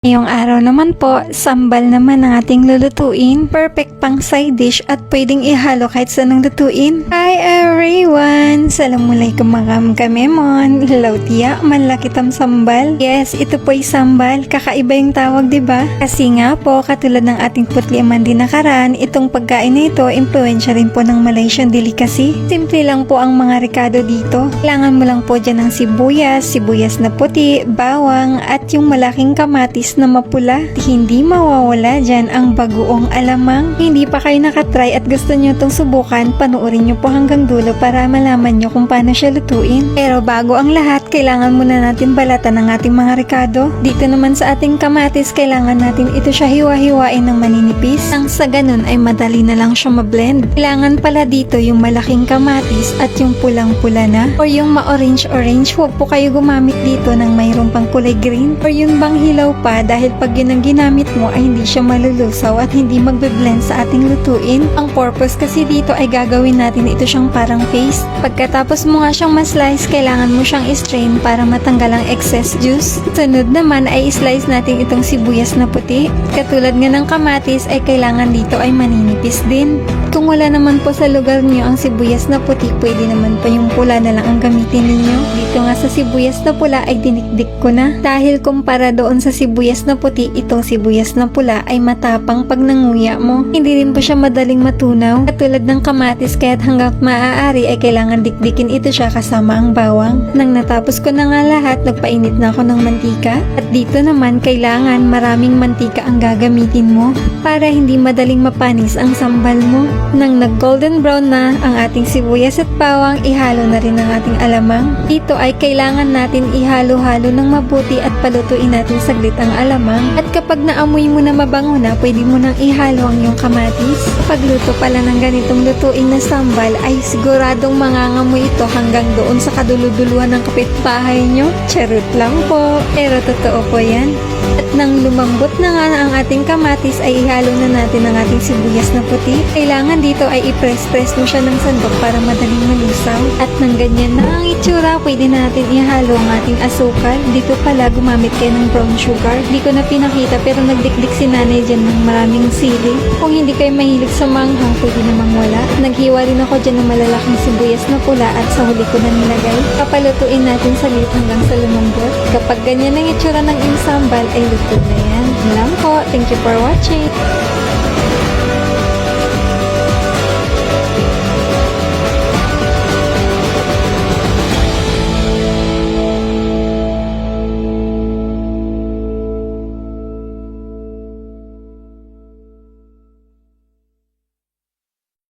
Ngayong araw naman po, sambal naman ang ating lulutuin. Perfect pang side dish at pwedeng ihalo kahit saan ang lutuin. Hi everyone! Assalamualaikum kamemon. Hello tiya, manlakitam sambal. Yes, ito po ay sambal. Kakaiba yung tawag, diba? Kasi nga po, katulad ng ating putli man din nakaraan, itong pagkain na ito, impluensya rin po ng Malaysian delicacy. Simple lang po ang mga rekado dito. Kailangan mo lang po dyan ng sibuyas na puti, bawang, at yung malaking kamatis na mapula. Hindi mawawala dyan ang bagoong alamang. Hindi pa kayo nakatry at gusto nyo itong subukan, panoorin nyo po hanggang dulo para malaman nyo kung paano siya lutuin. Pero bago ang lahat, kailangan muna natin balatan ang ating mga rekado. Dito naman sa ating kamatis, kailangan natin ito siya hiwa-hiwain ng maninipis. Nang sa ganun ay madali na lang siya mablend. Kailangan pala dito yung malaking kamatis at yung pulang-pula na or yung ma-orange-orange. Huwag po kayo gumamit dito ng mayroong pang kulay green or yung bang hilaw pa, dahil pag yun ang ginamit mo ay hindi siya malulusaw at hindi magbe-blend sa ating lutuin. Ang purpose kasi dito ay gagawin natin ito siyang parang paste. Pagkatapos mo nga siyang ma-slice, kailangan mo siyang i-strain para matanggal ang excess juice. Sunod naman ay i-slice natin itong sibuyas na puti. Katulad nga ng kamatis ay kailangan dito ay maninipis din. Kung wala naman po sa lugar niyo ang sibuyas na puti, pwede naman pa yung pula na lang ang gamitin ninyo. Dito nga sa sibuyas na pula ay dinikdik ko na. Dahil kumpara doon sa sibuyas na puti, itong sibuyas na pula ay matapang pag nanguya mo. Hindi rin po siya madaling matunaw. Katulad ng kamatis, kaya't hanggang maaari ay kailangan dikdikin ito siya kasama ang bawang. Nang natapos ko na nga lahat, nagpainit na ako ng mantika. At dito naman, kailangan maraming mantika ang gagamitin mo para hindi madaling mapanis ang sambal mo. Nang nag-golden brown na ang ating sibuyas at bawang, ihalo na rin ang ating alamang. Dito ay kailangan natin ihalo-halo ng mabuti at palutuin natin saglit ang alamang. At kapag naamoy mo na mabango na, pwede mo nang ihalo ang iyong kamatis. Pagluto pala ng ganitong lutuin na sambal ay siguradong mangangamoy ito hanggang doon sa kaduluduluhan ng kapitbahay nyo. Charot lang po, pero totoo po yan. At nang lumambot na nga ang ating kamatis ay ihalo na natin ang ating sibuyas na puti. Kailangan dito ay i-press-press mo siya ng sandok para madaling malusaw. At nang ganyan na ang itsura, pwede na natin ihalo ang ating asukal. Dito pala gumamit kayo ng brown sugar. Di ko na pinakita pero nagdikdik si nanay dyan ng maraming sili. Kung hindi kayo mahilig sa manghang, pwede namang wala. Naghiwa rin ako dyan ng malalaking sibuyas na pula at sa huli ko na nilagay. Papalutuin natin saglit hanggang sa lumambot. Kapag ganyan ang itsura ng insambal ay luto na yan. Lang po. Thank you for watching.